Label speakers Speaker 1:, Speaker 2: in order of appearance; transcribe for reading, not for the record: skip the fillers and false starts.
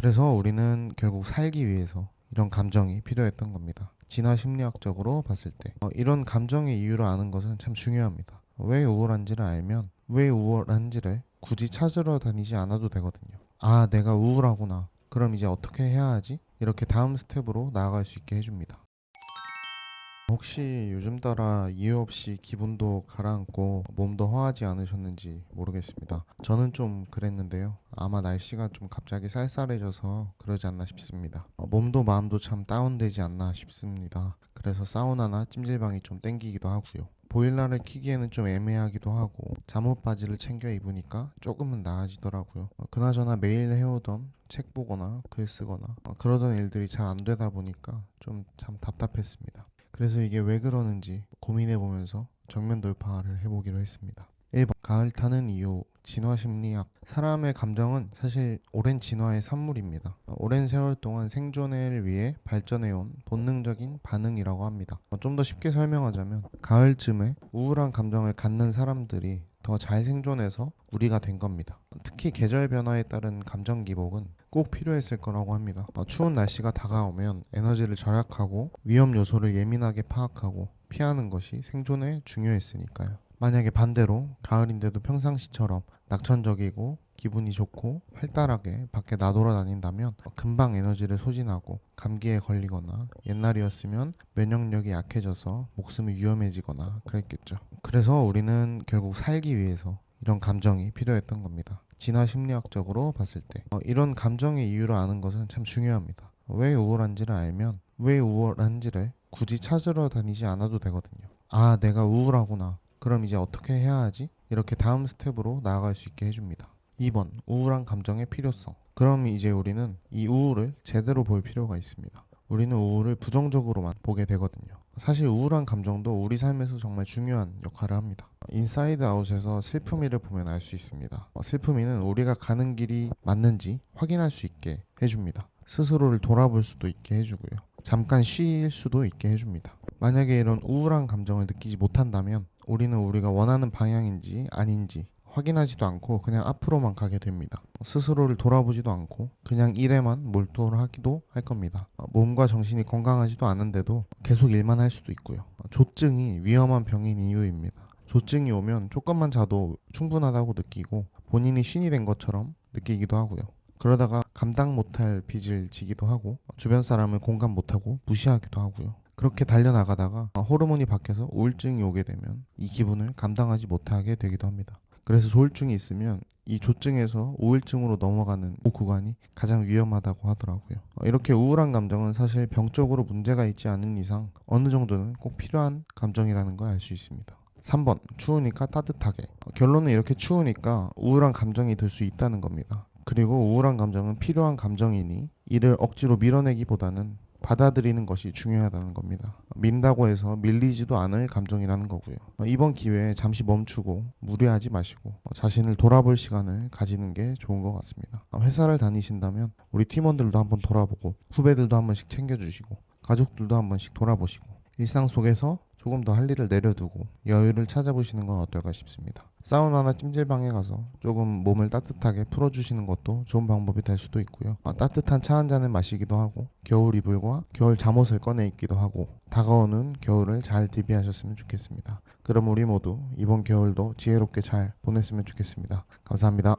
Speaker 1: 그래서 우리는 결국 살기 위해서 이런 감정이 필요했던 겁니다. 진화 심리학적으로 봤을 때 이런 감정의 이유를 아는 것은 참 중요합니다. 왜 우울한지를 알면 왜 우울한지를 굳이 찾으러 다니지 않아도 되거든요. 아, 내가 우울하구나. 그럼 이제 어떻게 해야 하지? 이렇게 다음 스텝으로 나아갈 수 있게 해줍니다. 혹시 요즘 따라 이유 없이 기분도 가라앉고 몸도 허하지 않으셨는지 모르겠습니다. 저는 좀 그랬는데요. 아마 날씨가 좀 갑자기 쌀쌀해져서 그러지 않나 싶습니다. 몸도 마음도 참 다운되지 않나 싶습니다. 그래서 사우나나 찜질방이 좀 땡기기도 하고요. 보일러를 켜기에는 좀 애매하기도 하고 잠옷 바지를 챙겨 입으니까 조금은 나아지더라고요. 그나저나 매일 해오던 책 보거나 글 쓰거나 그러던 일들이 잘 안 되다 보니까 좀 참 답답했습니다. 그래서 이게 왜 그러는지 고민해 보면서 정면 돌파를 해보기로 했습니다. 1번 가을 타는 이유 진화 심리학. 사람의 감정은 사실 오랜 진화의 산물입니다. 오랜 세월 동안 생존을 위해 발전해온 본능적인 반응이라고 합니다. 좀 더 쉽게 설명하자면 가을쯤에 우울한 감정을 갖는 사람들이 더 잘 생존해서 우리가 된 겁니다. 특히 계절 변화에 따른 감정 기복은 꼭 필요했을 거라고 합니다. 추운 날씨가 다가오면 에너지를 절약하고 위험 요소를 예민하게 파악하고 피하는 것이 생존에 중요했으니까요. 만약에 반대로 가을인데도 평상시처럼 낙천적이고 기분이 좋고 활달하게 밖에 나돌아다닌다면 금방 에너지를 소진하고 감기에 걸리거나 옛날이었으면 면역력이 약해져서 목숨이 위험해지거나 그랬겠죠. 그래서 우리는 결국 살기 위해서 이런 감정이 필요했던 겁니다. 진화 심리학적으로 봤을 때 이런 감정의 이유를 아는 것은 참 중요합니다. 왜 우울한지를 알면 왜 우울한지를 굳이 찾으러 다니지 않아도 되거든요. 아, 내가 우울하구나. 그럼 이제 어떻게 해야 하지? 이렇게 다음 스텝으로 나아갈 수 있게 해줍니다. 2번, 우울한 감정의 필요성. 그럼 이제 우리는 이 우울을 제대로 볼 필요가 있습니다. 우리는 우울을 부정적으로만 보게 되거든요. 사실 우울한 감정도 우리 삶에서 정말 중요한 역할을 합니다. 인사이드 아웃에서 슬픔이를 보면 알 수 있습니다. 슬픔이는 우리가 가는 길이 맞는지 확인할 수 있게 해줍니다. 스스로를 돌아볼 수도 있게 해주고요. 잠깐 쉴 수도 있게 해줍니다. 만약에 이런 우울한 감정을 느끼지 못한다면 우리는 우리가 원하는 방향인지 아닌지 확인하지도 않고 그냥 앞으로만 가게 됩니다. 스스로를 돌아보지도 않고 그냥 일에만 몰두를 하기도 할 겁니다. 몸과 정신이 건강하지도 않은데도 계속 일만 할 수도 있고요. 조증이 위험한 병인 이유입니다. 조증이 오면 조금만 자도 충분하다고 느끼고 본인이 쉰이 된 것처럼 느끼기도 하고요. 그러다가 감당 못할 빚을 지기도 하고 주변 사람을 공감 못하고 무시하기도 하고요. 그렇게 달려나가다가 호르몬이 바뀌어서 우울증이 오게 되면 이 기분을 감당하지 못하게 되기도 합니다. 그래서 조울증이 있으면 이 조증에서 우울증으로 넘어가는 그 구간이 가장 위험하다고 하더라고요. 이렇게 우울한 감정은 사실 병적으로 문제가 있지 않은 이상 어느 정도는 꼭 필요한 감정이라는 걸 알 수 있습니다. 3번 추우니까 따뜻하게. 결론은 이렇게 추우니까 우울한 감정이 들 수 있다는 겁니다. 그리고 우울한 감정은 필요한 감정이니 이를 억지로 밀어내기보다는 받아들이는 것이 중요하다는 겁니다. 민다고 해서 밀리지도 않을 감정이라는 거고요. 이번 기회에 잠시 멈추고 무리하지 마시고 자신을 돌아볼 시간을 가지는 게 좋은 것 같습니다. 회사를 다니신다면 우리 팀원들도 한번 돌아보고 후배들도 한 번씩 챙겨주시고 가족들도 한 번씩 돌아보시고 일상 속에서 조금 더 할 일을 내려두고 여유를 찾아보시는 건 어떨까 싶습니다. 사우나나 찜질방에 가서 조금 몸을 따뜻하게 풀어주시는 것도 좋은 방법이 될 수도 있고요. 따뜻한 차 한 잔을 마시기도 하고 겨울 이불과 겨울 잠옷을 꺼내 입기도 하고 다가오는 겨울을 잘 대비하셨으면 좋겠습니다. 그럼 우리 모두 이번 겨울도 지혜롭게 잘 보냈으면 좋겠습니다. 감사합니다.